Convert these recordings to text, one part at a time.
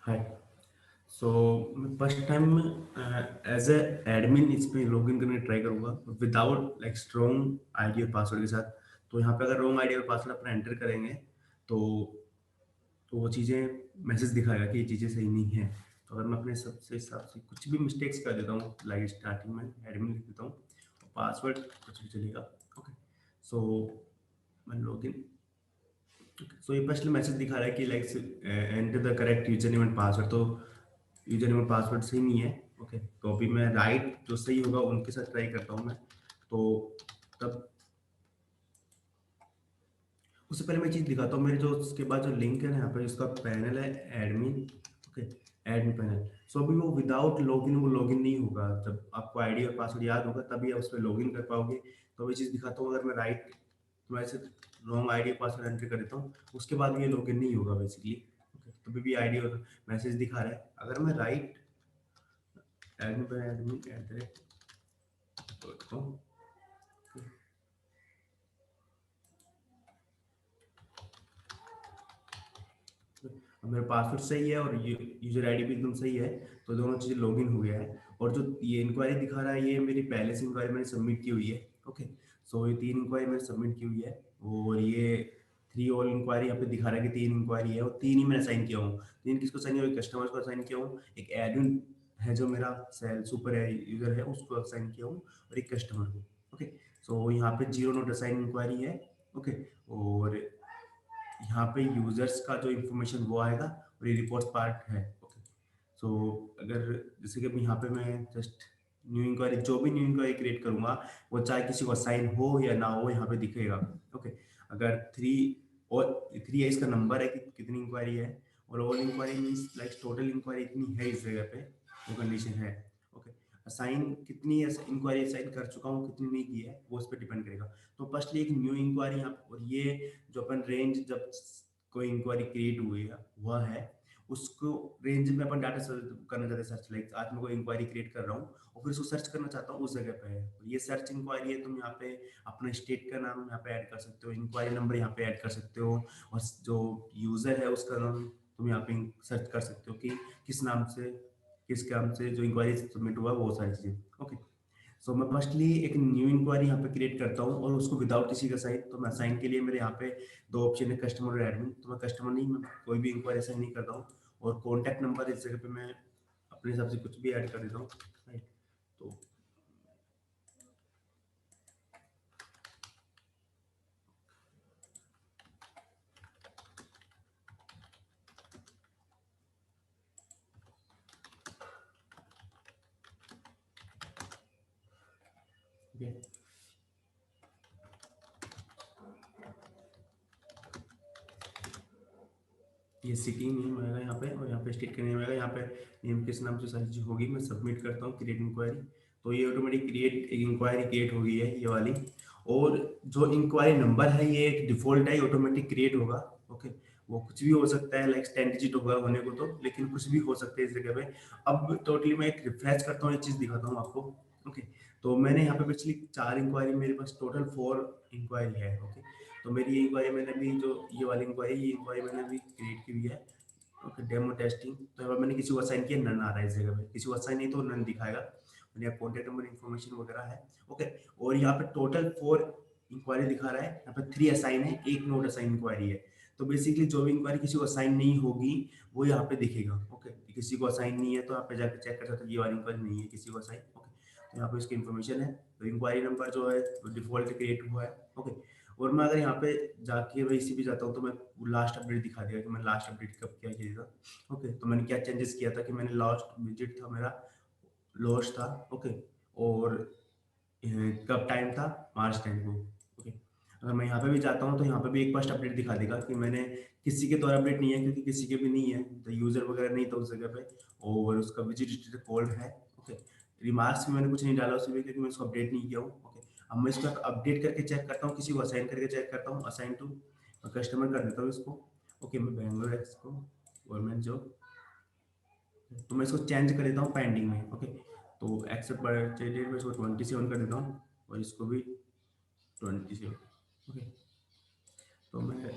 हाय। So मैं first time as a admin इस पे लॉगिन करने ट्राई करूँगा विदाउट लाइक स्ट्रॉन्ग आईडी और पासवर्ड के साथ। तो यहाँ पे अगर रॉन्ग आईडी और पासवर्ड अपना एंटर करेंगे तो वो चीज़ें मैसेज दिखाएगा कि ये चीज़ें सही नहीं है। तो अगर मैं अपने सबसे हिसाब से कुछ भी मिस्टेक्स कर देता हूँ लाइक स्टार्टिंग में एडमिन लिख देता हूँ, पासवर्ड कुछ भी चलेगा। ओके, सो मैं लॉगिन। सो ये फर्स्ट मैसेज दिखा रहा है कि like enter the correct user name and password. तो यूजर नेम और पासवर्ड सही नहीं है। ओके, तो अभी मैं राइट जो सही होगा उनके साथ ट्राई करता हूँ मैं। तो तब उससे पहले मैं चीज़ दिखाता हूँ मेरे जो उसके बाद जो लिंक है ना, यहाँ पे उसका पैनल है admin. Okay, admin panel. So अभी वो विदाउट लॉगिन वो लॉगिन नहीं होगा। जब आपको आईडी और पासवर्ड याद होगा तभी आप उस पर लॉगिन कर पाओगे। तो ये चीज़ दिखाता हूँ, अगर मैं राइट तो ऐसे रॉन्ग आईडी पासवर्ड एंटर कर देता हूँ उसके बाद ये लॉगिन नहीं होगा बेसिकली। ओके, तो अभी भी आईडी और मैसेज दिखा रहा है। अगर मैं right admin at the rate dot com, अब मेरा पासवर्ड सही है और यूजर आईडी भी एकदम सही है, तो दोनों चीज़ें लॉगिन हो गया है। और जो ये इंक्वायरी दिखा रहा है ये मेरी पहले से इंक्वायरी मैंने सबमिट की हुई है। ओके, सो ये 3 इंक्वायरी मैंने सबमिट की हुई है और ये 3 ऑल इंक्वायरी यहाँ पे दिखा रहा है कि 3 इंक्वायरी है और 3 ही मैंने साइन किया हूँ। 3 किसको साइन किया? कस्टमर्स को साइन किया हूँ, एक एडमिन है जो मेरा सेल सुपर है यूजर है उसको साइन किया हूँ, और एक कस्टमर को। ओके, सो यहाँ पे 0 नोट असाइन इंक्वायरी है। ओके, और यहाँ पे यूजर्स का जो इन्फॉर्मेशन वो आएगा और ये रिपोर्ट पार्ट है। ओके, सो अगर जैसे कि अभी यहाँ पे मैं जस्ट न्यू इंक्वायरी, जो भी न्यू इंक्वायरी क्रिएट करूंगा वो चाहे किसी को असाइन हो या ना हो यहाँ पे दिखेगा। ओके, अगर 3 और 3 है इसका नंबर है कि कितनी इंक्वायरी है, और all inquiry means like total inquiry इतनी है इस जगह पे, वो कंडीशन है। ओके, असाइन कितनी इंक्वायरी असाइन कर चुका हूँ कितनी नहीं की है वो उस पर डिपेंड करेगा। तो फर्स्टली एक न्यू इंक्वायरी यहाँ पे, और ये जो अपन रेंज जब कोई इंक्वायरी क्रिएट हुई है हुआ है उसको रेंज में अपन डाटा करना चाहते हैं सर्च। लाइक आज मैं कोई इंक्वायरी क्रिएट कर रहा हूँ और फिर उसको सर्च करना चाहता हूँ उस जगह पे है, और ये सर्च इंक्वायरी है। तुम यहाँ पे अपना स्टेट का नाम यहाँ पे ऐड कर सकते हो, इंक्वायरी नंबर यहाँ पे ऐड कर सकते हो, और जो यूजर है उसका नाम तुम यहाँ पे सर्च कर सकते हो कि किस नाम से किस काम से जो इंक्वायरी सबमिट हुआ वो सारी चीजें। ओके, सो मैं फर्स्टली एक न्यू इंक्वायरी यहाँ पे क्रिएट करता हूँ और उसको विदाउट किसी का साइन। तो मैं साइन के लिए मेरे यहाँ पे 2 ऑप्शन है, कस्टमर और एडमिन। तो मैं कस्टमर नहीं, मैं कोई भी इंक्वायरी साइन नहीं करता हूँ, और कॉन्टैक्ट नंबर इस जगह पे मैं अपने हिसाब से कुछ भी ऐड कर देता हूँ। राइट, तो ये ये सिटी नेम आएगा यहाँ पे, और यहाँ पे स्टेट का नेम आएगा। यहाँ पे नेम किस नाम से सारी चीज होगी, मैं सबमिट करता हूँ क्रिएट इंक्वायरी। तो ये ऑटोमेटिक क्रिएट एक इंक्वायरी क्रिएट हो गई है ये वाली। और जो इंक्वायरी नंबर है ये एक डिफॉल्ट है, ऑटोमेटिक क्रिएट होगा। ओके, वो कुछ भी हो सकता है, लाइक 10 डिजिट होगा होने को तो, लेकिन कुछ भी हो सकता है इस जगह पे। अब टोटली मैं एक रिफ्रेश करता हूँ, एक चीज दिखाता हूँ आपको। ओके, तो मैंने यहाँ पे पिछली 4 इंक्वायरी, मेरे पास टोटल 4 इंक्वायरी है। ओके, तो मेरी ये इंक्वायरी मैंने भी जो ये वाली इंक्वायरी, ये इंक्वायरी मैंने भी क्रिएट की हुई है। Okay, demo testing. तो अब मैंने किसी को असाइन किया, नन आ रहा है इस जगह पे, किसी को असाइन नहीं तो नन दिखाएगा। मैंने यहाँ कॉन्टैक्ट नंबर इन्फॉर्मेशन वगैरह है। ओके, और यहाँ पे टोटल 4 इंक्वायरी दिखा रहा है, यहाँ पे 3 असाइन है, एक नोट असाइन इंक्वायरी है। तो बेसिकली जो भी इंक्वायरी किसी को असाइन नहीं होगी वो यहाँ पे दिखेगा। ओके, किसी को असाइन नहीं है तो यहाँ पे जाकर चेक कर सकते हो, ये वाली इंक्वायरी नहीं है किसी को असाइन। ओके, तो यहाँ पे इसकी इन्फॉर्मेशन है। तो इंक्वायरी नंबर जो है डिफॉल्ट क्रिएट हुआ है। ओके, और मैं अगर यहाँ पे जाके मैं इसी पे जाता हूँ तो मैं लास्ट अपडेट दिखा देगा कि मैं लास्ट अपडेट कब क्या किया था। ओके, तो मैंने क्या चेंजेस किया था कि मैंने लास्ट विजिट था मेरा लॉस्ट था। ओके, और कब टाइम था, मार्च 10 को। ओके, अगर मैं यहाँ पे भी जाता हूँ तो यहाँ पे भी एक फर्स्ट अपडेट दिखा देगा कि मैंने किसी के द्वारा अपडेट नहीं है, क्योंकि किसी के भी नहीं है तो यूजर वगैरह नहीं था उस जगह पे, और उसका विजिट कोल्ड है। ओके, रिमार्क्स में मैंने कुछ नहीं डाला उसमें क्योंकि मैं उसको अपडेट नहीं किया हूँ। ओके, अब मैं इसको अपडेट करके चेक करता हूँ, किसी को असाइन करके चेक करता हूँ, असाइन टू कस्टमर कर देता हूँ इसको। ओके, मैं बैंगलोर एक्सको गवर्नमेंट जॉब, तो मैं इसको चेंज कर देता हूँ पेंडिंग में। ओके, तो एक्सेप्ट बर्थडे डेट में इसको 27 कर देता हूँ, और इसको भी 27। ओके, तो मैं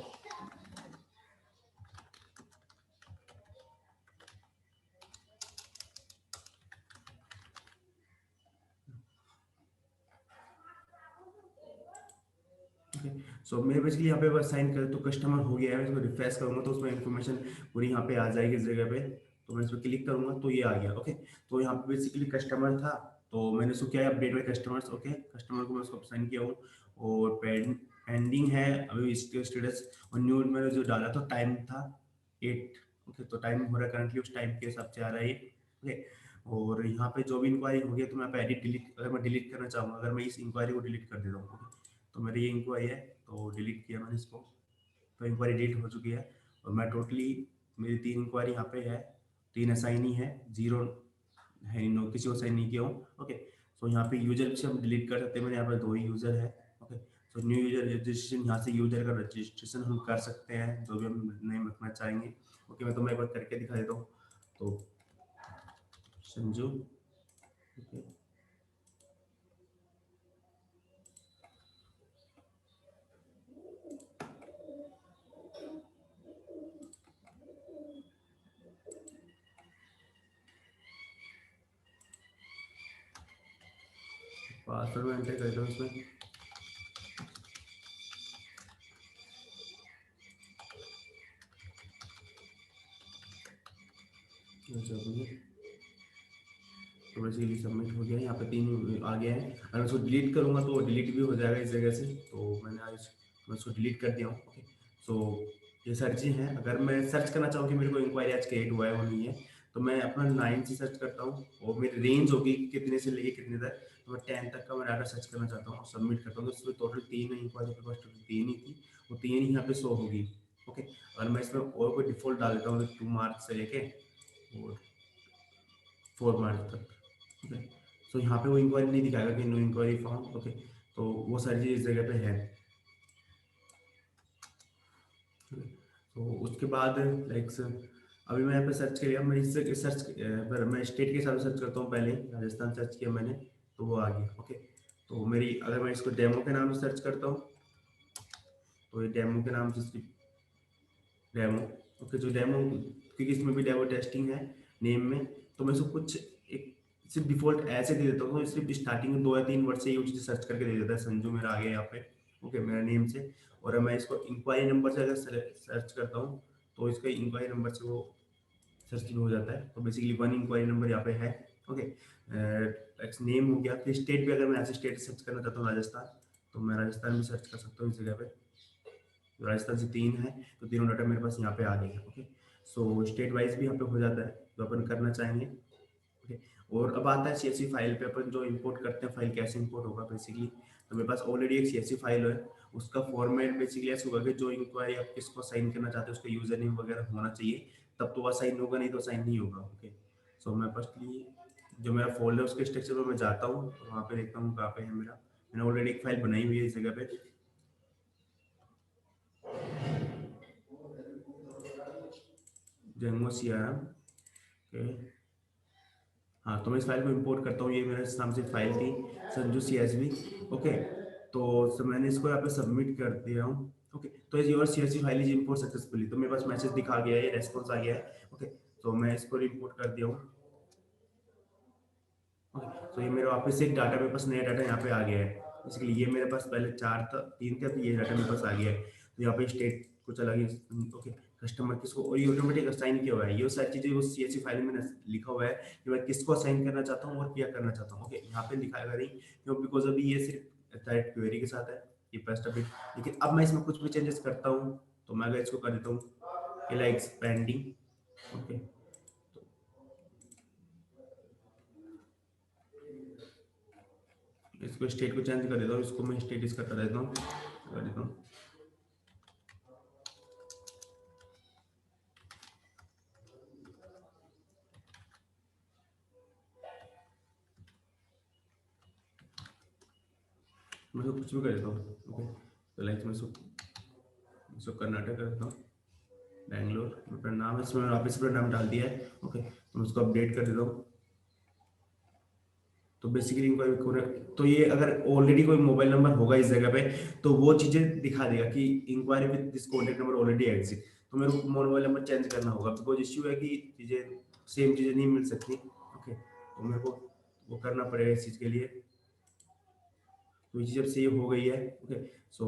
सो मैं बेसिकली यहाँ पे बस साइन कर तो कस्टमर हो गया है, मैं इसको रिफ्रेश करूँगा तो उसमें इन्फॉर्मेशन पूरी यहाँ पे आ जाएगी इस जगह पे। तो मैं इस पर क्लिक करूँगा तो ये आ गया। ओके, तो यहाँ पे बेसिकली कस्टमर था, तो मैंने उसको क्या है update bye customers. Okay, customer को मैं उसको साइन किया हूँ और पेंडिंग है अभी इसके स्टेटस। और न्यू मैंने जो डाला था टाइम था 8। ओके, तो टाइम हो रहा है करंटली उस टाइम के हिसाब से आ रहा है ये। ओके, और यहाँ पे जो भी इंक्वायरी हो गई तो मैं यहाँ पे एडिट डिलीट, अगर मैं डिलीट करना चाहूँगा, अगर मैं इस इंक्वायरी को डिलीट कर देता हूँ तो मेरी ये इंक्वायरी है तो डिलीट किया मैंने इसको, तो इंक्वायरी डिलीट हो चुकी है। और मैं टोटली मेरी 3 इंक्वायरी यहाँ पे है, 3 असाइन ही है, 0 है नो किसी को साइन नहीं किया हूँ। ओके, सो यहाँ पे यूजर से हम डिलीट कर सकते हैं, मेरे यहाँ पे 2 ही यूजर है। Okay, so new user registration, यहाँ से यूजर का रजिस्ट्रेशन हम कर सकते हैं जो भी हम नेम रखना चाहेंगे। ओके, मैं तुम्हें एक बार करके दिखा देता हूँ। तो संजू, ओके, पासवर्ड में एंटर कर देता हूँ इसमें। तो बेसिकली सबमिट हो गया है, यहाँ पे 3 आ गया है। अगर मैं उसको डिलीट करूँगा तो डिलीट भी हो जाएगा इस जगह से, तो मैंने आज मैं उसको डिलीट कर दिया हूँ। ओके, सो ये सर्च हैं। अगर मैं सर्च करना चाहूँ कि मेरे को इंक्वायरी आज क्रिएट हुआ है वो नहीं है, तो मैं अपना 9 से सर्च करता हूँ और मेरी रेंज होगी कितने से लेके कितने तक, तो मैं 10 तक का मैं डाटा सर्च करना चाहता हूँ, सबमिट करता हूँ। तो उसमें टोटल 3 इंक्वायरी मेरे पास टोटल 3 ही थी, वो 3 ही यहाँ पे शो होगी। ओके, अगर मैं इसमें और कोई डिफ़ॉल्ट डाल देता हूँ 2 मार्च से लेके और 4 मार्च तक। ओके, सो यहाँ पे वो इंक्वायरी नहीं दिखाएगा कि नो इंक्वायरी फाउंड। ओके, तो वो सारी चीज़ इस जगह पे है। तो उसके बाद लाइक अभी मैं यहाँ पे सर्च किया, मैं इससे सर्च पर मैं स्टेट के हिसाब से सर्च करता हूँ। पहले राजस्थान सर्च किया मैंने तो वो आ गया। ओके, तो मेरी अगर मैं इसको डेमो के नाम से सर्च करता हूँ तो ये डेमो के नाम से इसकी डेमो। ओके, जो डेमो क्योंकि इसमें भी डेमो टेस्टिंग है नेम में, तो मैं इसको कुछ एक सिर्फ डिफॉल्ट ऐसे दे देता हूँ, सिर्फ स्टार्टिंग में 2 या 3 वर्ड से ये चीज़ सर्च करके दे देता है। संजू मेरा आ गया यहाँ पे। ओके, मेरा नेम से। और मैं इसको इंक्वायरी नंबर से अगर सर्च करता हूँ तो इसका इंक्वायरी नंबर से वो सर्च भी हो जाता है। तो बेसिकली 1 इंक्वायरी नंबर यहाँ पे है। ओके, नेम हो गया। फिर स्टेट भी अगर मैं ऐसे स्टेट सर्च करना चाहता हूँ राजस्थान, तो मैं राजस्थान भी सर्च कर सकता हूँ इस जगह पे। राजस्थान से 3 है तो तीनों डाटा मेरे पास यहाँ पे आ गए हैं। ओके, सो स्टेट वाइज भी यहाँ पे हो जाता है जो अपन करना चाहेंगे। ओके, और अब आता है सीएसवी फाइल पे, अपन जो इंपोर्ट करते हैं फाइल कैसे इंपोर्ट होगा बेसिकली। तो मेरे पास ऑलरेडी एक सीएसवी फाइल है, उसका फॉर्मेट बेसिकली ऐसा होगा कि जो इंक्वायरी आप किसको साइन करना चाहते हो उसका यूजर नेम वगैरह होना चाहिए, तब तो वह साइन होगा, नहीं तो साइन नहीं होगा। ओके, सो मैं फर्स्टली जो मेरा फोल्डर है उसके स्ट्रक्चर पर मैं जाता हूँ, तो वहाँ पे देखता हूँ कहाँ पे है मेरा। मैंने ऑलरेडी एक फाइल बनाई हुई है इस जगह पे। जेंगो सीआरएम के, हाँ, तो मैं इस फाइल को इंपोर्ट करता हूँ। ये मेरे नाम से फाइल थी संजू सीएसवी। ओके, तो मैंने इसको यहाँ पे सबमिट कर दिया हूँ। ओके, तो your CSV file is import successfully, तो मेरे पास मैसेज दिखा गया है, ये रेस्पॉन्स आ गया है। ओके, तो मैं इसको इंपोर्ट कर दिया हूँ। ओके, तो ये मेरे वापस से एक डाटा, मेरे पास नया डाटा यहाँ पे आ गया है। इसलिए ये मेरे पास पहले 4 था, 3 थे, तो ये डाटा मेरे पास आ गया है। तो यहाँ पे स्टेट कुछ अलग है। ओके, कस्टमर किसको, और ये ऑटोमेटिक असाइन किया हुआ है। ये सारी चीज़ें उस सीएसवी फाइल में लिखा हुआ है कि मैं किसको असाइन करना चाहता हूँ और क्या करना चाहता हूँ। ओके, यहाँ पे लिखाएगा नहीं क्यों, बिकॉज अभी ये सिर्फ डायरेक्ट क्वेरी के साथ है, ये फर्स्ट अभी। लेकिन अब मैं इसमें कुछ भी चेंजेस करता हूँ, तो मैं अगर इसको कर देता हूँ लाइक पेंडिंग। ओके, इसको स्टेट को चेंज कर देता हूँ, इसको मैं स्टेट इसका कर देता हूँ, कर देता हूँ। मैं इसको कुछ भी कर देता हूँ। ओके, तो लाइक मैं इसको कर्नाटक कर देता हूँ, बैंगलोर मेरा नाम है, इसमें वापस अपना नाम डाल दिया है। ओके, तो मैं उसको अपडेट कर देता हूँ। तो बेसिकली तो ये अगर ऑलरेडी कोई मोबाइल नंबर होगा इस जगह पे तो वो चीज़ें दिखा देगा कि inquiry with this contact number already exist. तो मेरे को मोबाइल नंबर चेंज करना होगा, बिकॉज इश्यू है कि चीज़ें सेम चीज़ें नहीं मिल सकती। ओके, तो मेरे को वो करना पड़ेगा इस चीज़ के लिए। तो ये चीज़ अब सेव हो गई है। ओके, सो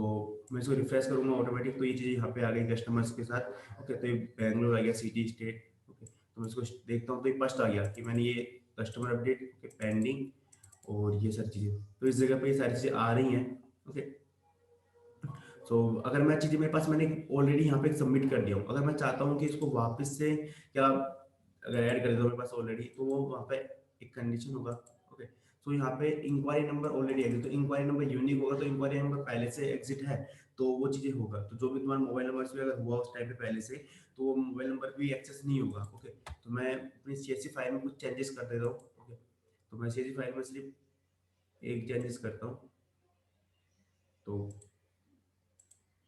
मैं इसको रिफ्रेश करूँगा ऑटोमेटिक, तो ये चीज़ यहाँ पे आ गई कस्टमर्स के साथ। ओके, तो ये बैंगलोर आ गया, सिटी, स्टेट। ओके, तो मैं इसको देखता हूँ, तो ये फर्स्ट आ गया कि मैंने ये कस्टमर अपडेट, ओके, पेंडिंग और ये सारी चीज़ें, तो इस जगह पे ये सारी चीज़ें आ रही हैं। ओके, सो अगर मैं चीज़ें मेरे पास मैंने ऑलरेडी यहाँ पे सबमिट कर दिया हूँ, अगर मैं चाहता हूँ कि इसको वापस से क्या अगर ऐड कर देता हूँ मेरे पास ऑलरेडी, तो वो वहाँ पे एक कंडीशन होगा। ओके, तो यहाँ पे इंक्वायरी नंबर ऑलरेडी है, तो इंक्वायरी नंबर यूनिक होगा, तो इंक्वायरी नंबर पहले से एग्जिट है, तो वो चीज़ें होगा। तो जो भी तुम्हारा मोबाइल नंबर से अगर हुआ उस टाइम पे पहले से, तो वो मोबाइल नंबर भी एक्सेस नहीं होगा। ओके, तो मैं अपनी CSV फाइल में कुछ चेंजेस कर देता हूँ। ओके, तो मैं CSV फाइल में सिर्फ एक चेंजेस करता हूँ, तो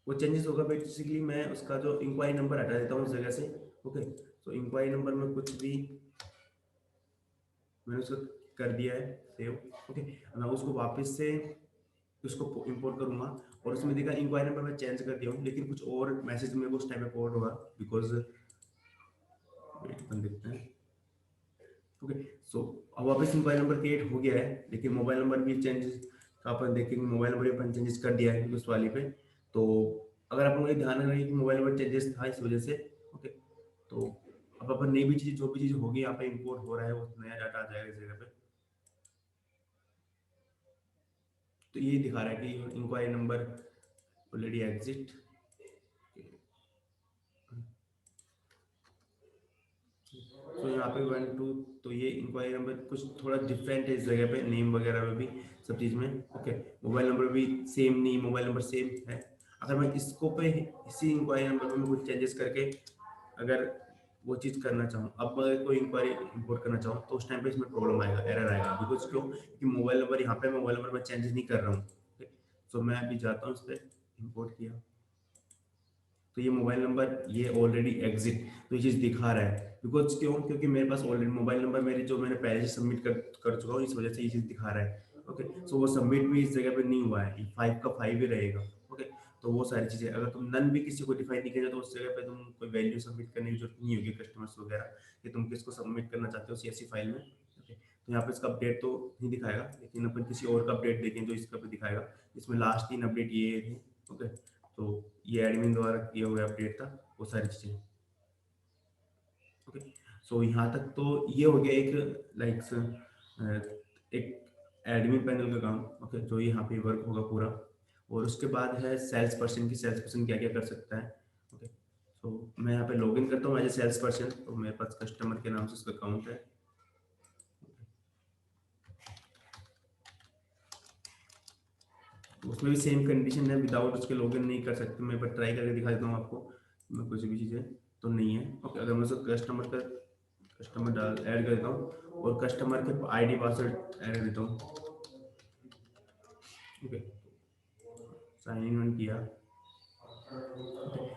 वो चेंजेस होगा। बेसिकली मैं उसका जो इंक्वायरी नंबर हटा देता हूँ उस जगह से। ओके, तो इंक्वायरी नंबर में कुछ भी मैंने उसको कर दिया है सेव। ओके, मैं उसको वापस से उसको इंपोर्ट करूंगा, और उसमें देखा इंक्वायरी नंबर मैं चेंज कर दिया हूँ, लेकिन कुछ और मैसेज मेरे को उस टाइम पे पोर्ट होगा, बिकॉज वेट अपन देखते हैं। ओके, सो अब वापस मोबाइल नंबर क्रिएट हो गया है, लेकिन मोबाइल नंबर भी चेंजेस अपन देखेंगे, मोबाइल नंबर भी अपन चेंजेस कर दिया है उस वाली पे। तो अगर आप लोग ये ध्यान रखें कि मोबाइल नंबर चेंजेस था इस वजह से। ओके, तो अब अपन नई भी चीज़, जो भी चीज़ होगी यहाँ पे इंपोर्ट हो रहा है, वो नया डाटा आ जाएगा इस जगह पे। तो ये दिखा रहा है कि इंक्वायरी नंबर ऑलरेडी एग्जिट। तो यहाँ पे 1 2, तो ये इंक्वायरी नंबर कुछ थोड़ा डिफरेंट है इस जगह पे, नेम वगैरह में भी, सब चीज़ में। ओके, मोबाइल नंबर भी सेम नहीं, मोबाइल नंबर सेम है। अगर मैं इसको पे इसी इंक्वायरी नंबर में कुछ चेंजेस करके अगर वो चीज़ करना चाहूँ, अब अगर कोई इंक्वायरी इंपोर्ट करना चाहूँ, तो उस टाइम पे इसमें प्रॉब्लम आएगा, एरर आएगा। बिकॉज क्यों? कि मोबाइल नंबर यहाँ पे मोबाइल नंबर में चेंजेस नहीं कर रहा हूँ। सो मैं अभी जाता हूँ, इस पर इम्पोर्ट किया, तो ये मोबाइल नंबर ये ऑलरेडी एग्जिट, तो ये चीज़ दिखा रहा है। बिकॉज क्यों? क्योंकि मेरे पास ऑलरेडी मोबाइल नंबर मेरे जो मैंने पहले से सबमिट कर चुका हूँ, इस वजह से ये चीज़ दिखा रहा है। ओके, सो वो सबमिट भी इस जगह पे नहीं हुआ है, 5 का 5 ही रहेगा। ओके, तो वो सारी चीज़ें अगर तुम नन भी किसी को डिफाइन नहीं किया, तो उस जगह पे तुम कोई वैल्यू सबमिट करने की जरूरत नहीं होगी कस्टमर्स वगैरह, कि तुम किसको सबमिट करना चाहते हो CSV फाइल में। ओके, तो यहाँ पे इसका अपडेट तो नहीं दिखाएगा, लेकिन अपन किसी और का अपडेट देखें तो इसका भी दिखाएगा। इसमें लास्ट 3 अपडेट ये थे। ओके, तो ये एडमिन द्वारा किया हुआ अपडेट था, वो सारी चीज़ें। ओके, सो यहाँ तक तो ये हो गया एक एक एडमिन पैनल का काम। ओके, जो यहाँ पे वर्क होगा पूरा। और उसके बाद है सेल्स पर्सन की, सेल्स पर्सन क्या क्या कर सकता है। ओके, तो मैं यहाँ पे लॉगिन करता हूँ एज ए सेल्स पर्सन, तो मेरे पास कस्टमर के नाम से उसका अकाउंट है। उसमें भी सेम कंडीशन है, विदाउट उसके लॉगिन नहीं कर सकते। मैं एक बार ट्राई करके दिखा देता हूँ आपको, मैं कुछ भी चीज़ें तो नहीं है। ओके, अगर मैं उसको कस्टमर डाल ऐड कर देता हूँ, और कस्टमर के ID पासवर्ड ऐड कर देता हूँ। ओके, साइन इन किया।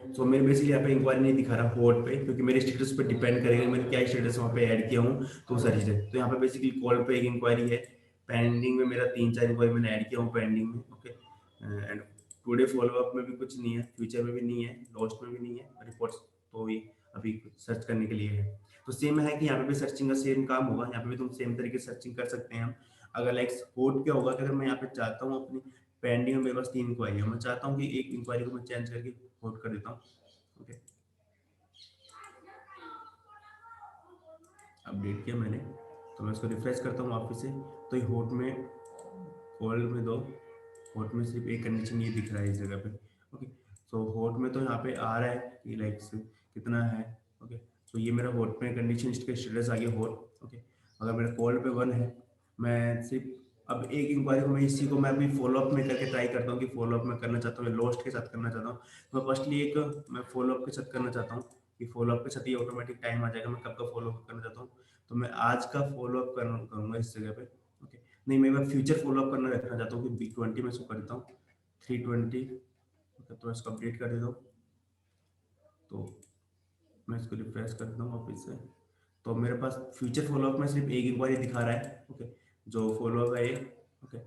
सो मेरे बेसिकली यहाँ पे इंक्वायरी नहीं दिखा रहा होट पे, क्योंकि मेरे स्टेटस पे डिपेंड करेगा मैंने क्या स्टेटस वहाँ पे ऐड किया हूँ, तो सारी चीज़ें। तो यहाँ पे बेसिकली कॉल पे एक इंक्वायरी है, पेंडिंग में मेरा 3 4 इंक्वायरी मैंने ऐड किया हूँ पेंडिंग में। ओके, एंड टुडे फॉलोअप में भी कुछ नहीं है, फ्यूचर में भी नहीं है, लॉस्ट में भी नहीं है, रिपोर्ट्स तो ये अभी सर्च करने के लिए है। तो सेम है कि यहाँ पे भी सर्चिंग का सेम काम होगा, यहाँ पे भी तुम सेम तरीके से सर्चिंग कर सकते हैं हम। अगर लाइक सपोर्ट क्या होगा कि अगर मैं यहाँ पे चाहता हूँ अपनी पेंडिंग में मेरे पास 3 इंक्वायरी है, मैं चाहता हूँ कि एक इंक्वायरी को मैं चेंज करके होल्ड कर देता हूँ। ओके, अपडेट किया मैंने, तो मैं इसको रिफ्रेश करता हूँ वापस से, तो ये होट में होल्ड में दो, होट में सिर्फ एक कंडीशन ये दिख रहा है इस जगह पे। ओके, सो होट में तो यहाँ पे आ रहा है कि लाइक्स कितना है। ओके, तो ये मेरा होट में कंडीशन इसका स्टेटस आ गया होट। ओके, अगर मेरा कॉल पे 1 है, मैं सिर्फ अब एक इंक्वायरी को मैं इसी को मैं अभी फॉलोअप में करके ट्राई करता हूँ कि फॉलोअप में करना चाहता हूँ या लॉस्ट के साथ करना चाहता हूँ। तो मैं फर्स्टली एक मैं फॉलोअप के साथ करना चाहता हूँ, कि फॉलोअप के साथ ये ऑटोमेटिक टाइम आ जाएगा मैं कब का फॉलोअप करना चाहता हूँ। तो मैं आज का फॉलोअप करूँगा इस जगह पे। ओके, नहीं मैं फ्यूचर फॉलोअप करना रखना चाहता हूँ कि 20 में इसको कर देता हूँ 320। ओके, तो इसको अपडेट कर देता हूँ, तो मैं इसको रिफ्रेश कर देता हूँ वापस से। तो मेरे पास फ्यूचर फॉलोअप में सिर्फ एक इंक्वायरी दिखा रहा है। ओके, जो फॉलोअप है ये। ओके,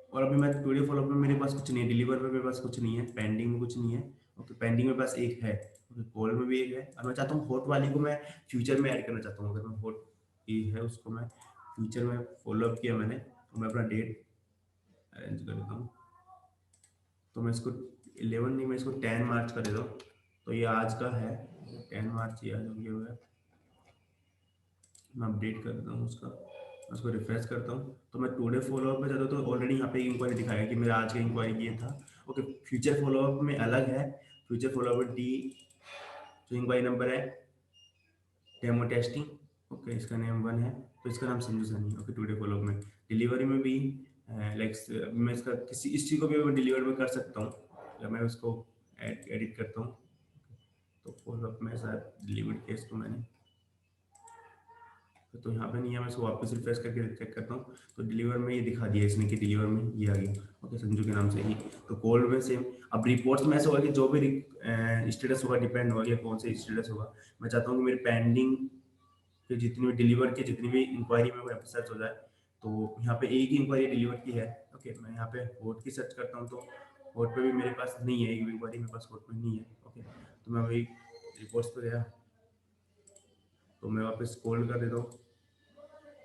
और अभी मैं टुडे फॉलोअप में मेरे पास कुछ नहीं है, डिलीवर में मेरे पास कुछ नहीं है, पेंडिंग में कुछ नहीं है। ओके, पेंडिंग में पास एक है, ओके, कॉल में भी एक है, और मैं चाहता हूँ हॉट वाली को मैं फ्यूचर में ऐड करना चाहता हूँ। अगर मैं हॉट ये है उसको मैं फ्यूचर में फॉलोअप किया मैंने, तो मैं अपना डेट अरेंज कर देता हूँ। तो मैं इसको 11 नहीं, मैं इसको 10 मार्च का दे दूँ। तो ये आज का है 10 मार्च, ये आज हो गया हुआ है। मैं अपडेट कर देता हूँ उसका, उसको रिफ्रेश करता हूँ। तो मैं टुडे फॉलोअप में जाता हूँ तो ऑलरेडी यहाँ पे इंक्वायरी दिखाया कि मेरा आज का इंक्वायरी ये था। ओके, फ्यूचर फॉलोअप में अलग है। फ्यूचर फॉलोअप डी जो इंक्वायरी नंबर है डेमो टेस्टिंग, ओके, इसका नेम 1 है, तो इसका नाम Sanju Sunny. Okay, today follow up में डिलीवरी में भी लाइक मैं इसका किसी इस चीज़ को भी मैं डिलीवर में कर सकता हूँ या मैं उसको एडिट करता हूँ। तो फॉलोअप में शायद डिलीवर केस तो मैंने तो यहाँ पे नहीं है, मैं इसको वापस रिफ्रेश करके चेक करता हूँ। तो डिलीवर में ये दिखा दिया इसने कि डिलीवर में ये आ गया। ओके, संजू के नाम से ही। तो कॉल में सेम। अब रिपोर्ट्स में ऐसा होगा कि जो भी स्टेटस होगा डिपेंड होगा कि कौन से स्टेटस होगा। मैं चाहता हूँ कि मेरी पेंडिंग के जितनी भी डिलीवर की जितनी भी इंक्वायरी में यहाँ पे सर्च हो जाए। तो यहाँ पे एक ही इंक्वायरी डिलीवर की है। ओके, मैं यहाँ पे होट की सर्च करता हूँ तो होट पे भी मेरे पास नहीं है, एक भी इंक्वायरी मेरे पास होट में नहीं है। ओके, तो मैं वही रिपोर्ट्स पे गया, तो मैं वापस कॉल कर देता हूँ।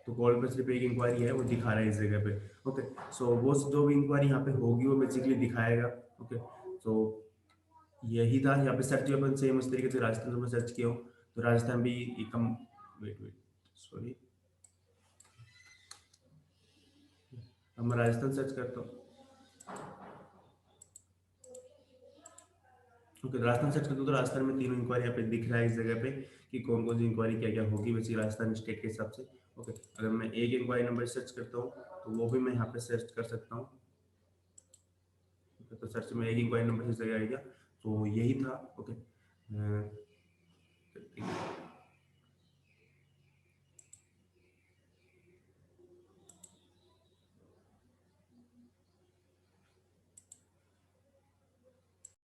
तो कॉल पे सिर्फ एक इंक्वायरी है, वो दिखा रहा है इस जगह पे। ओके, सो वो जो भी इंक्वायरी यहाँ पे होगी वो बेसिकली दिखाएगा। ओके, सो यही था। यहाँ पे सर्च अपन सेम उस तरीके से राजस्थान में सर्च किया हो तो राजस्थान भी कम, वेट वेट सॉरी, अब मैं राजस्थान सर्च करता हूँ। ओके, राजस्थान सर्च करता हूँ तो राजस्थान में तीनों इंक्वायरी यहाँ पे दिख रहा है इस जगह पे कि कौन कौन सी इंक्वायरी क्या क्या होगी वैसे राजस्थान स्टेट के हिसाब से। ओके, अगर मैं एक इंक्वायरी नंबर सर्च करता हूँ तो वो भी मैं यहाँ पे सर्च कर सकता हूँ। तो सर्च में एक इंक्वायरी नंबर इस जगह आएगा। तो यही था। ओके,